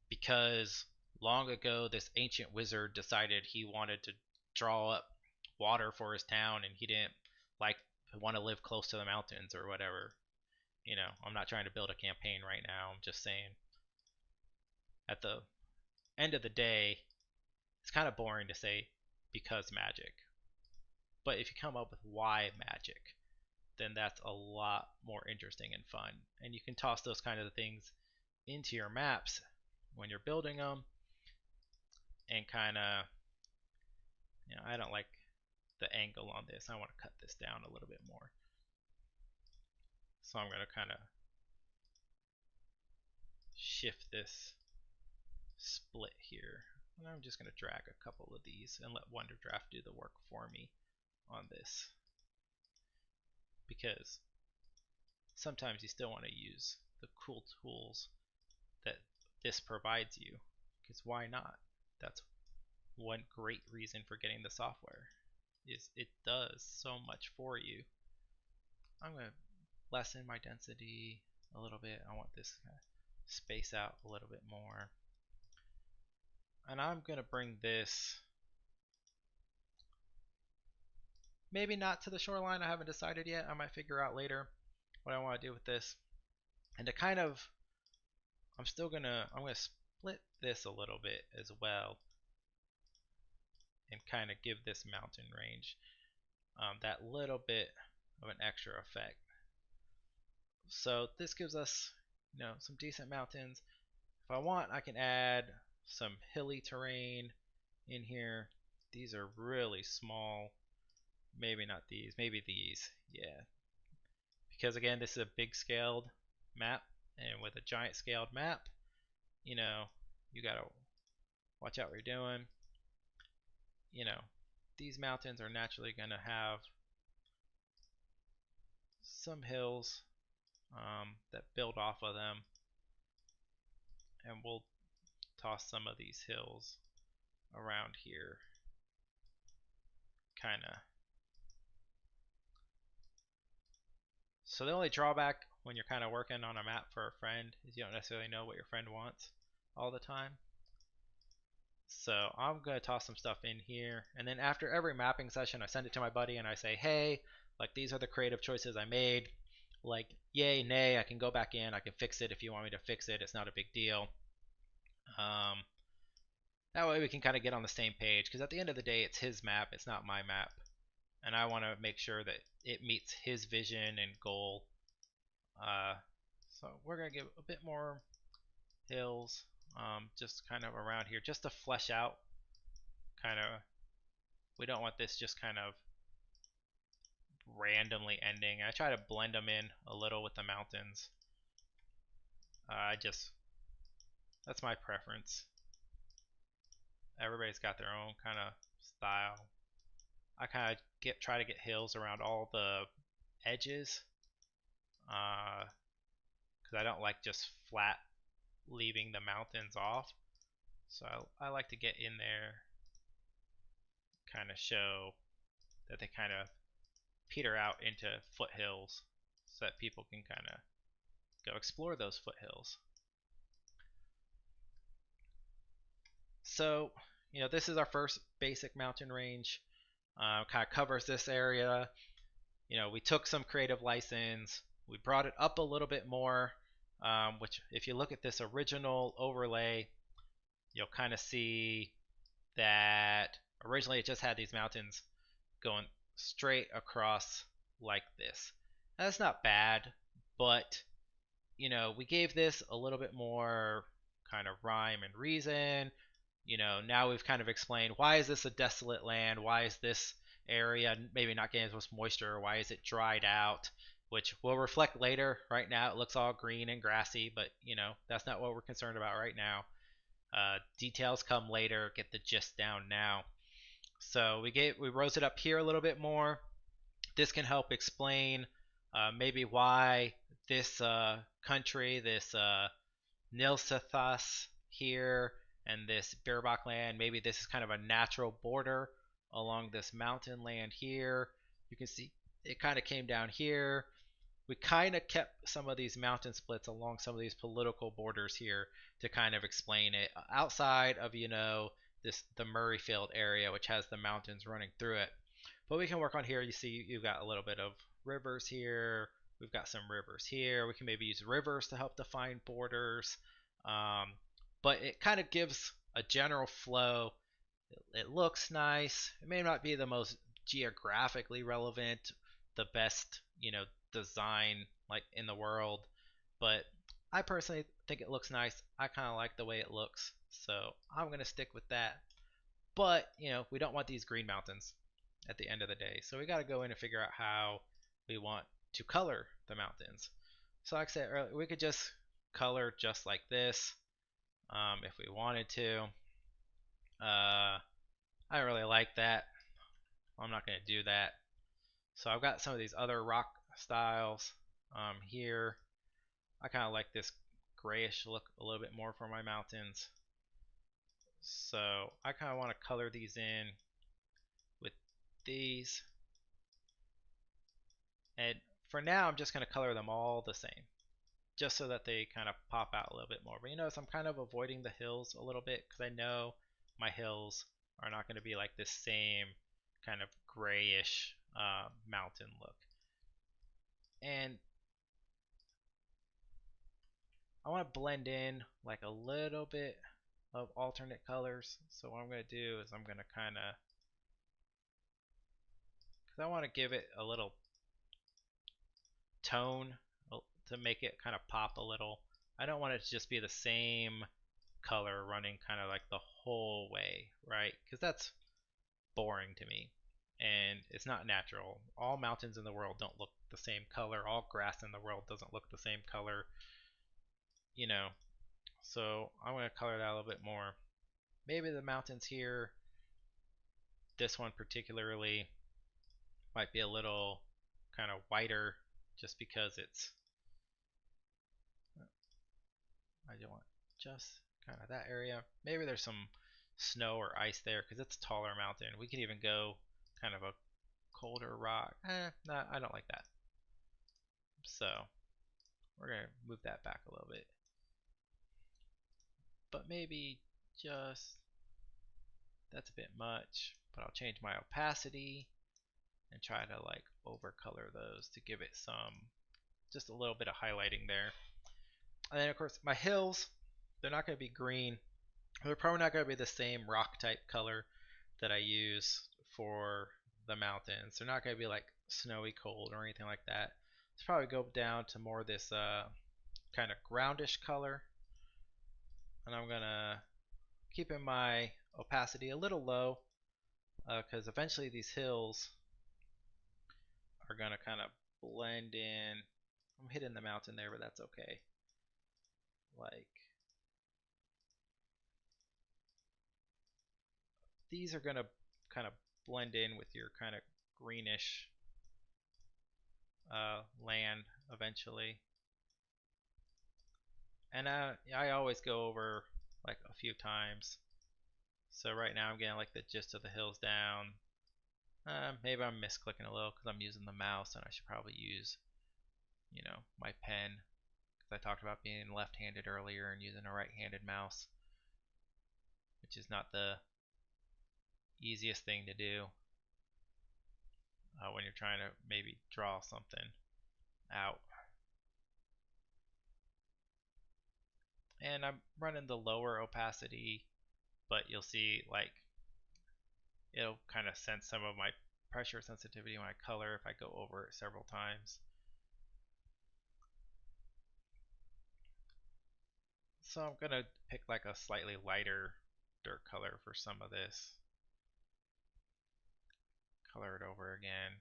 because long ago this ancient wizard decided he wanted to draw up water for his town and he didn't like want to live close to the mountains or whatever. I'm not trying to build a campaign right now. I'm just saying at the end of the day, it's kind of boring to say because magic. But if you come up with why magic, then that's a lot more interesting and fun. And you can toss those kind of things into your maps when you're building them and kind of, I don't like the angle on this. I want to cut this down a little bit more. So I'm going to kind of shift this split here. And I'm just going to drag a couple of these and let WonderDraft do the work for me on this. Because sometimes you still want to use the cool tools that this provides you. Because why not? That's one great reason for getting the software, is it does so much for you. I'm going to lessen my density a little bit. I want this kind of space out a little bit more. And I'm going to bring this maybe not to the shoreline. I haven't decided yet. I might figure out later what I want to do with this. And to kind of, I'm going to split this a little bit as well and kind of give this mountain range that little bit of an extra effect. So this gives us, some decent mountains. If I want, I can add some hilly terrain in here. These are really small. Maybe not these, maybe these. Yeah. Because again, this is a big scaled map, and with a giant scaled map, you gotta watch out what you're doing. These mountains are naturally gonna have some hills that build off of them, and we'll toss some of these hills around here, kind of. So the only drawback when you're kind of working on a map for a friend is you don't necessarily know what your friend wants all the time. So I'm going to toss some stuff in here, and then after every mapping session I send it to my buddy and I say, hey, like these are the creative choices I made, like yay, nay, I can go back in, I can fix it if you want me to fix it, it's not a big deal. um, that way we can kind of get on the same page, because at the end of the day it's his map, it's not my map, and I want to make sure that it meets his vision and goal. So we're going to give a bit more hills, just kind of around here, just to flesh out kind of. We don't want this just kind of randomly ending. I try to blend them in a little with the mountains. That's my preference. Everybody's got their own kind of style. I kind of try to get hills around all the edges, because I don't like just flat leaving the mountains off. So I like to get in there, kind of show that they kind of peter out into foothills so that people can kind of go explore those foothills. So, this is our first basic mountain range. Kind of covers this area. We took some creative license. We brought it up a little bit more, which if you look at this original overlay, you'll kind of see that originally it just had these mountains going straight across like this. Now, that's not bad, but we gave this a little bit more kind of rhyme and reason. Now we've kind of explained why is this a desolate land? Why is this area maybe not getting as much moisture? Why is it dried out? Which will reflect later. Right now it looks all green and grassy, but that's not what we're concerned about right now. Details come later. Get the gist down now. So we rose it up here a little bit more. This can help explain maybe why this country, this Nilsathas here, and this Birbak land, maybe this is kind of a natural border along this mountain land here. You can see it kind of came down here. We kind of kept some of these mountain splits along some of these political borders here to kind of explain it outside of this the Murrayfield area, which has the mountains running through it. But we can work on here. You see you've got a little bit of rivers here. We've got some rivers here. We can maybe use rivers to help define borders. um, but it kind of gives a general flow. It looks nice. It may not be the most geographically relevant, the best, design like in the world, but I personally think it looks nice. I kind of like the way it looks, so I'm gonna stick with that. But we don't want these green mountains at the end of the day, so we got to go in and figure out how we want to color the mountains. So like I said earlier, we could just color just like this if we wanted to. I don't really like that. I'm not going to do that. So I've got some of these other rock styles here. I kind of like this grayish look a little bit more for my mountains. So I kind of want to color these in with these. And for now, I'm just going to color them all the same, just so that they kind of pop out a little bit more. But you notice I'm kind of avoiding the hills a little bit because I know my hills are not going to be like this same kind of grayish mountain look. And I want to blend in like a little bit of alternate colors. So what I'm going to do is I'm going to kind of, because I want to give it a little tone to make it kind of pop a little. I don't want it to just be the same color running kind of like the whole way, right? Because that's boring to me and it's not natural. All mountains in the world don't look the same color. All grass in the world doesn't look the same color, you know. So I'm going to color that a little bit more. Maybe the mountains here, this one particularly, might be a little kind of whiter just because it's, I don't want just kind of that area. Maybe there's some snow or ice there because it's a taller mountain. We could even go kind of a colder rock. Nah, I don't like that. So we're going to move that back a little bit. But maybe just, that's a bit much. But I'll change my opacity and try to like overcolor those to give it some, just a little bit of highlighting there. And then of course my hills, they're not going to be green. They're probably not going to be the same rock type color that I use for the mountains. They're not going to be like snowy cold or anything like that. Let's probably go down to more this kind of groundish color. And I'm going to keep in my opacity a little low because eventually these hills are going to kind of blend in. I'm hitting the mountain there, but that's okay. Like, these are going to kind of blend in with your kind of greenish land eventually. And I always go over like a few times. So right now I'm getting like the gist of the hills down. Maybe I'm misclicking a little because I'm using the mouse and I should probably use, my pen. Because I talked about being left-handed earlier and using a right-handed mouse, which is not the easiest thing to do when you're trying to maybe draw something out. And I'm running the lower opacity, but you'll see like it'll kind of sense some of my pressure sensitivity when I color if I go over it several times. So I'm gonna pick like a slightly lighter dirt color for some of this. Color it over again.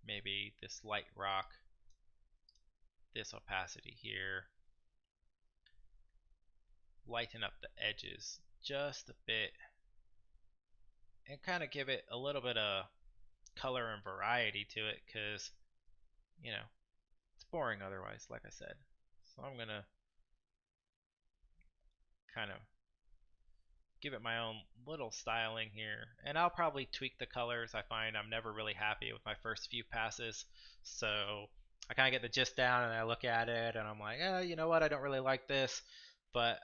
Maybe this light rock, this opacity here. Lighten up the edges just a bit and kind of give it a little bit of color and variety to it, because you know it's boring otherwise, like I said. So I'm gonna kind of give it my own little styling here, and I'll probably tweak the colors. I find I'm never really happy with my first few passes, so I kind of get the gist down and I look at it and I'm like, you know what, I don't really like this, but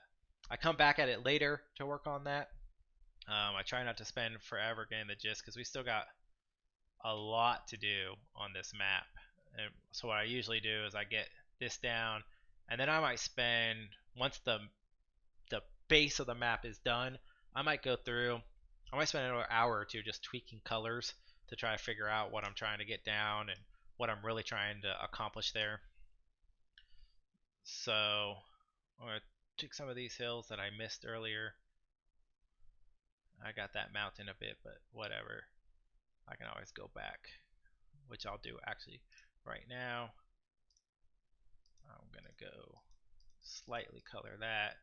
I come back at it later to work on that. I try not to spend forever getting the gist because we still got a lot to do on this map. And so what I usually do is I get this down, and then I might spend, once the base of the map is done, I might go through, I might spend another hour or two just tweaking colors to try to figure out what I'm trying to get down and what I'm really trying to accomplish there. So I'm going to tweak some of these hills that I missed earlier. I got that mountain a bit, but whatever. I can always go back, which I'll do actually right now. I'm going to go slightly color that.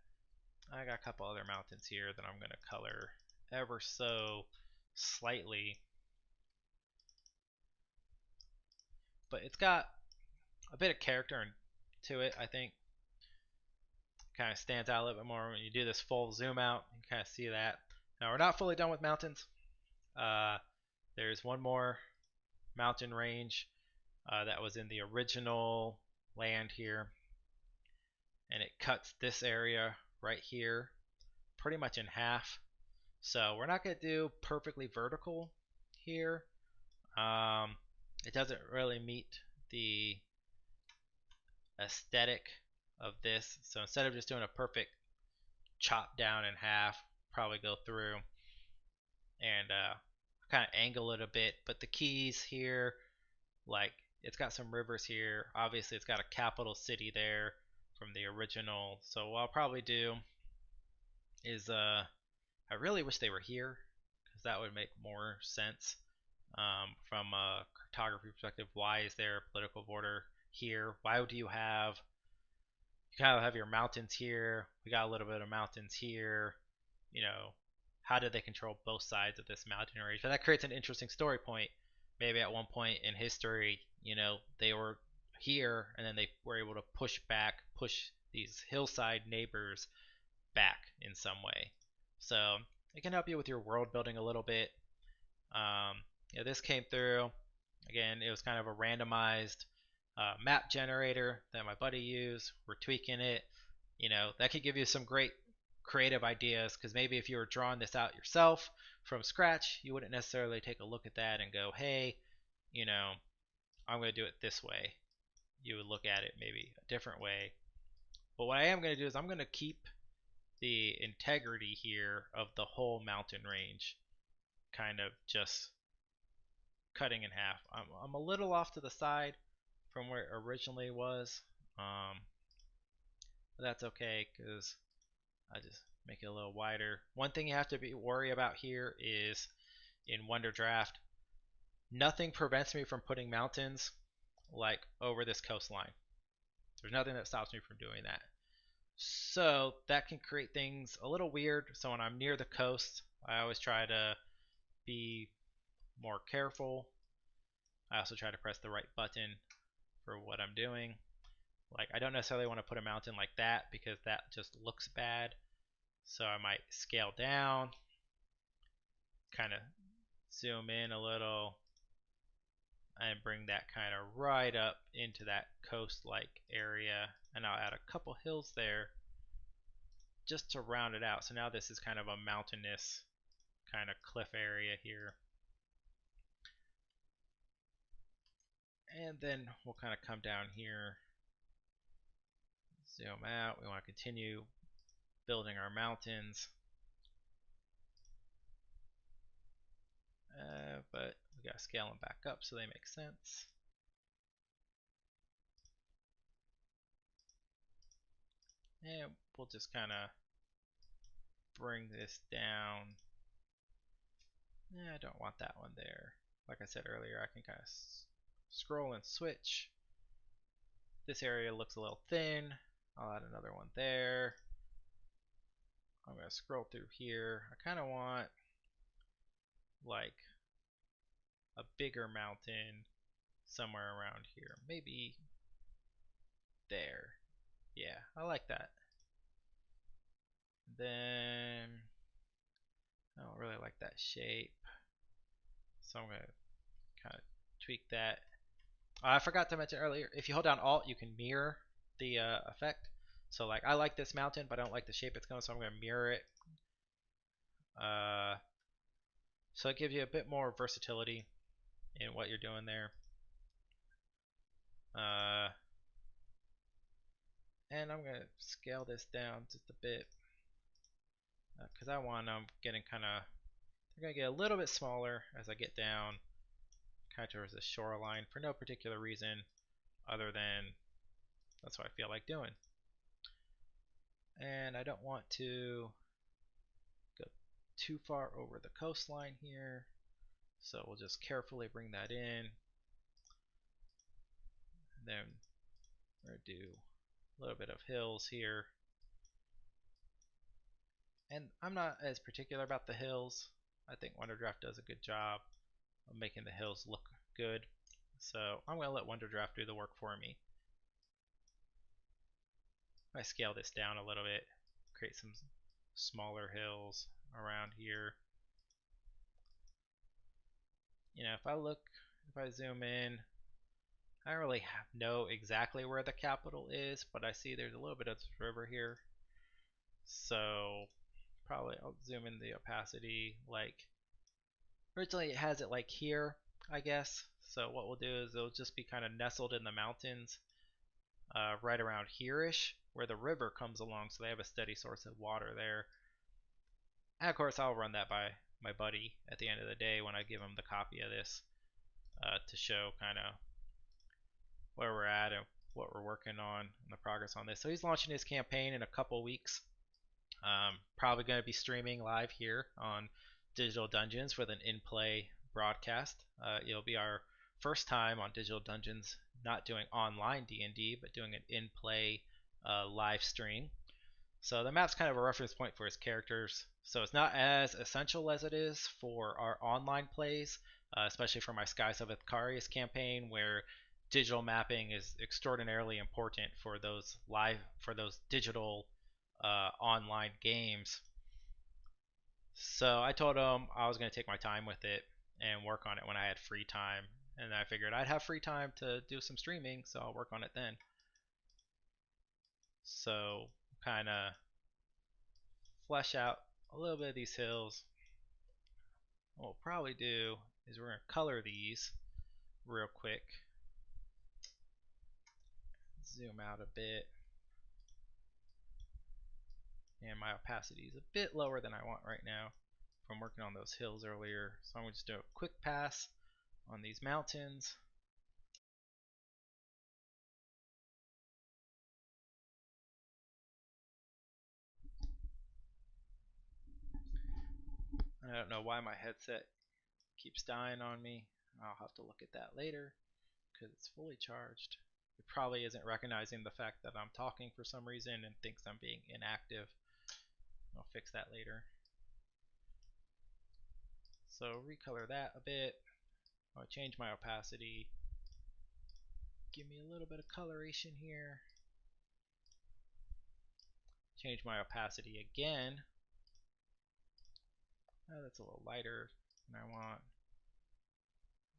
I got a couple other mountains here that I'm going to color ever so slightly. But it's got a bit of character to it, I think. Kind of stands out a little bit more when you do this full zoom out. You kind of see that. Now, we're not fully done with mountains. There's one more mountain range that was in the original land here. And it cuts this area right here pretty much in half. So we're not going to do perfectly vertical here. It doesn't really meet the aesthetic of this. So instead of just doing a perfect chop down in half, probably go through and kind of angle it a bit. But the keys here, like it's got some rivers here. Obviously, it's got a capital city there from the original. So what I'll probably do is I really wish they were here because that would make more sense from a cartography perspective. Why is there a political border here? Why do you kind of have your mountains here? We got a little bit of mountains here. You know, how did they control both sides of this mountain range? But that creates an interesting story point. Maybe at one point in history, they were here and then they were able to push these hillside neighbors back in some way. So it can help you with your world building a little bit. This came through. Again, it was kind of a randomized map generator that my buddy used. We're tweaking it. That could give you some great creative ideas, because maybe if you were drawing this out yourself from scratch, you wouldn't necessarily take a look at that and go, hey, I'm going to do it this way. You would look at it maybe a different way. But what I am going to do is I'm going to keep the integrity here of the whole mountain range, kind of just cutting in half. I'm a little off to the side from where it originally was, but that's okay because I just make it a little wider. One thing you have to worry about here is in Wonder Draft, nothing prevents me from putting mountains like over this coastline. There's nothing that stops me from doing that. So that can create things a little weird. So when I'm near the coast, I always try to be more careful. I also try to press the right button for what I'm doing. Like, I don't necessarily want to put a mountain like that because that just looks bad. So I might scale down, kind of zoom in a little, and bring that kind of right up into that coast-like area. And I'll add a couple hills there just to round it out. So now this is kind of a mountainous kind of cliff area here. And then we'll kind of come down here, zoom out. We want to continue building our mountains. But we got to scale them back up so they make sense. And we'll just kind of bring this down. I don't want that one there. Like I said earlier, I can kind of scroll and switch. This area looks a little thin. I'll add another one there. I'm going to scroll through here. I kind of want like a bigger mountain somewhere around here. Maybe there. Yeah, I like that. Then I don't really like that shape, so I'm going to kind of tweak that. I forgot to mention earlier, if you hold down Alt, you can mirror the effect. So like I like this mountain, but I don't like the shape it's going, so I'm going to mirror it. So it gives you a bit more versatility in what you're doing there. And I'm going to scale this down just a bit because I want them getting kind of, they're going to get a little bit smaller as I get down kind of towards the shoreline for no particular reason other than that's what I feel like doing. And I don't want to go too far over the coastline here, so we'll just carefully bring that in. And then we're going to do a little bit of hills here. And I'm not as particular about the hills. I think WonderDraft does a good job of making the hills look good. So I'm going to let WonderDraft do the work for me. I scale this down a little bit, create some smaller hills around here. You know, if I zoom in, I don't really know exactly where the capital is, but I see there's a little bit of river here. So probably I'll zoom in the opacity. Like originally it has it like here, I guess. So what we'll do is it'll just be kind of nestled in the mountains, right around here-ish, where the river comes along. So they have a steady source of water there. And of course, I'll run that by my buddy at the end of the day when I give him the copy of this to show kind of where we're at and what we're working on and the progress on this. So he's launching his campaign in a couple weeks. Probably going to be streaming live here on Digital Dungeons with an in-play broadcast. It'll be our first time on Digital Dungeons not doing online D&D, but doing an in-play live stream. So the map's kind of a reference point for his characters. So it's not as essential as it is for our online plays, especially for my Skies of Icarius campaign, where digital mapping is extraordinarily important for those digital online games. So I told him I was going to take my time with it and work on it when I had free time. And I figured I'd have free time to do some streaming, so I'll work on it then. So kind of flesh out a little bit of these hills. What we'll probably do is we're going to color these real quick. Zoom out a bit. And my opacity is a bit lower than I want right now from working on those hills earlier. So I'm going to just do a quick pass on these mountains. I don't know why my headset keeps dying on me. I'll have to look at that later because it's fully charged. It probably isn't recognizing the fact that I'm talking for some reason and thinks I'm being inactive. I'll fix that later. So recolor that a bit. I'll change my opacity. Give me a little bit of coloration here. Change my opacity again. Oh, that's a little lighter than I want.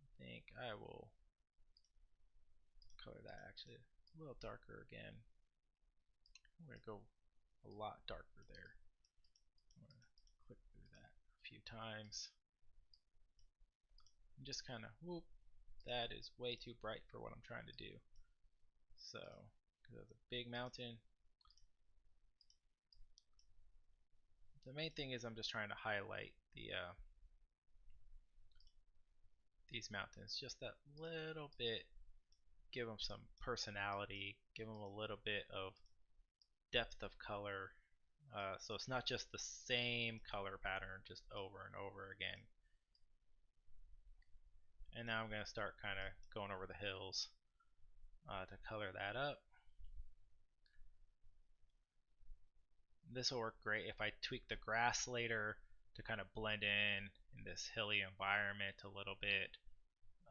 I think I will color that actually a little darker again. I'm going to go a lot darker there. I'm going to click through that a few times. And just kind of, whoop, that is way too bright for what I'm trying to do. So, because it's a big mountain. The main thing is I'm just trying to highlight these mountains just that little bit, give them some personality, give them a little bit of depth of color. So it's not just the same color pattern just over and over again. And now I'm going to start kind of going over the hills to color that up. This will work great if I tweak the grass later to kind of blend in this hilly environment a little bit.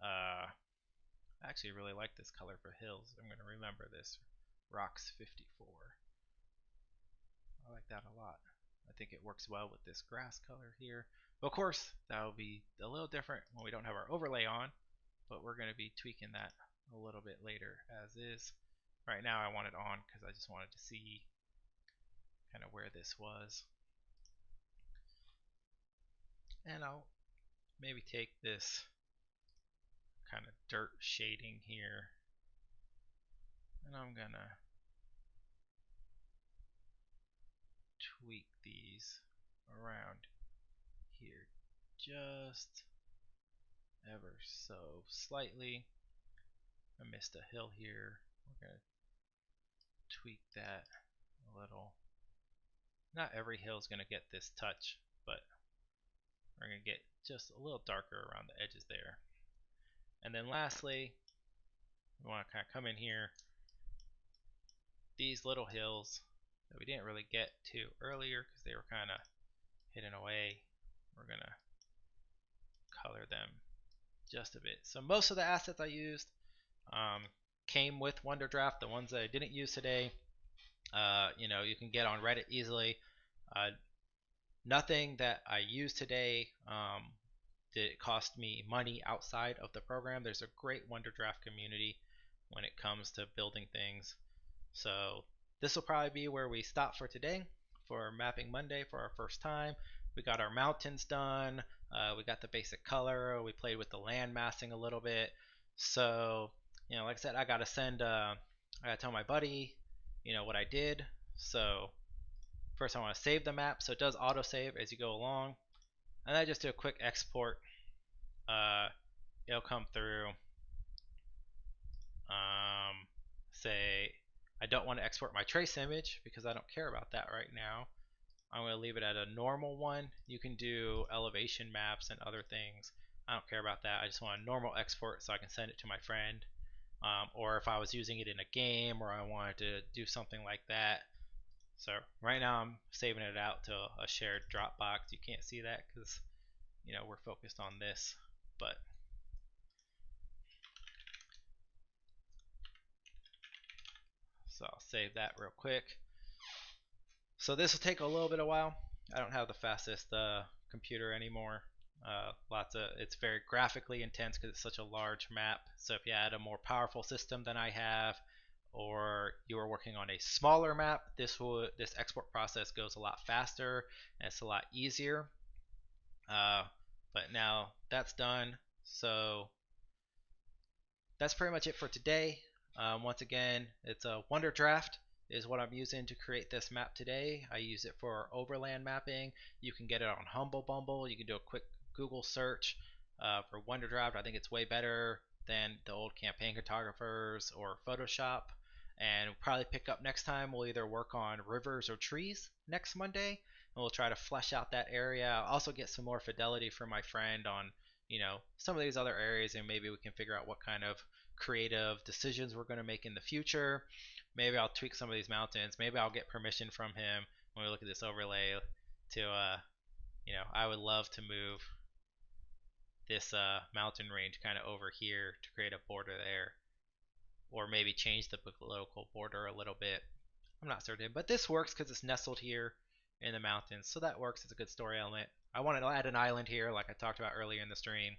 I actually really like this color for hills. I'm going to remember this. Rocks 54. I like that a lot. I think it works well with this grass color here. But of course, that will be a little different when we don't have our overlay on, but we're going to be tweaking that a little bit later as is. Right now I want it on because I just wanted to see kind of where this was. And I'll maybe take this kind of dirt shading here, and I'm going to tweak these around here just ever so slightly. I missed a hill here. We're going to tweak that a little. Not every hill is going to get this touch, but we're going to get just a little darker around the edges there. And then lastly, we want to kind of come in here. These little hills that we didn't really get to earlier because they were kind of hidden away, we're going to color them just a bit. So most of the assets I used came with WonderDraft. The ones that I didn't use today, you can get on Reddit easily. Nothing that I use today did it cost me money outside of the program. There's a great WonderDraft community when it comes to building things. So this will probably be where we stop for today for Mapping Monday for our first time. We got our mountains done. We got the basic color. We played with the land massing a little bit. So, like I said, I gotta tell my buddy, what I did. So first I want to save the map. So it does autosave as you go along. And I just do a quick export. It'll come through. Say I don't want to export my trace image because I don't care about that right now. I'm going to leave it at a normal one. You can do elevation maps and other things. I don't care about that. I just want a normal export so I can send it to my friend. Or if I was using it in a game or I wanted to do something like that. So right now I'm saving it out to a shared Dropbox. You can't see that because we're focused on this, but so I'll save that real quick. So this will take a little bit of while. I don't have the fastest computer anymore. It's very graphically intense because it's such a large map. So if you had a more powerful system than I have, or you are working on a smaller map, this export process goes a lot faster and it's a lot easier. But now that's done. So that's pretty much it for today. Once again, it's a WonderDraft is what I'm using to create this map today. I use it for overland mapping. You can get it on Humble Bumble. You can do a quick Google search for WonderDraft. I think it's way better than the old campaign cartographers or Photoshop. And we'll probably pick up next time. We'll either work on rivers or trees next Monday, and we'll try to flesh out that area. I'll also get some more fidelity from my friend on some of these other areas, and maybe we can figure out what kind of creative decisions we're going to make in the future. Maybe I'll tweak some of these mountains. Maybe I'll get permission from him when we look at this overlay to I would love to move this mountain range kind of over here to create a border there, or maybe change the local border a little bit. I'm not certain, but this works because it's nestled here in the mountains, so that works. It's a good story element. I wanted to add an island here like I talked about earlier in the stream.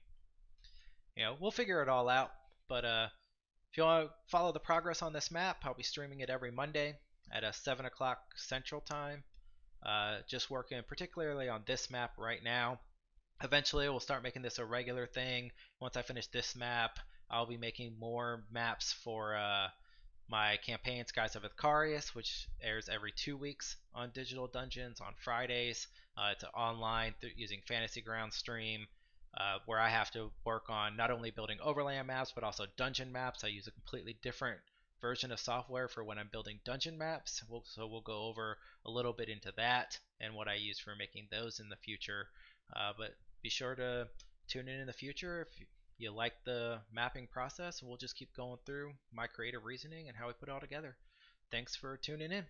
We'll figure it all out, but if you want to follow the progress on this map, I'll be streaming it every Monday at 7 o'clock Central Time. Just working particularly on this map right now. Eventually, we'll start making this a regular thing. Once I finish this map, I'll be making more maps for my campaign Skies of Icarius, which airs every 2 weeks on Digital Dungeons on Fridays. It's an online using Fantasy Ground stream where I have to work on not only building overland maps but also dungeon maps. I use a completely different version of software for when I'm building dungeon maps. So we'll go over a little bit into that and what I use for making those in the future. But be sure to tune in the future if you like the mapping process. We'll just keep going through my creative reasoning and how we put it all together. Thanks for tuning in.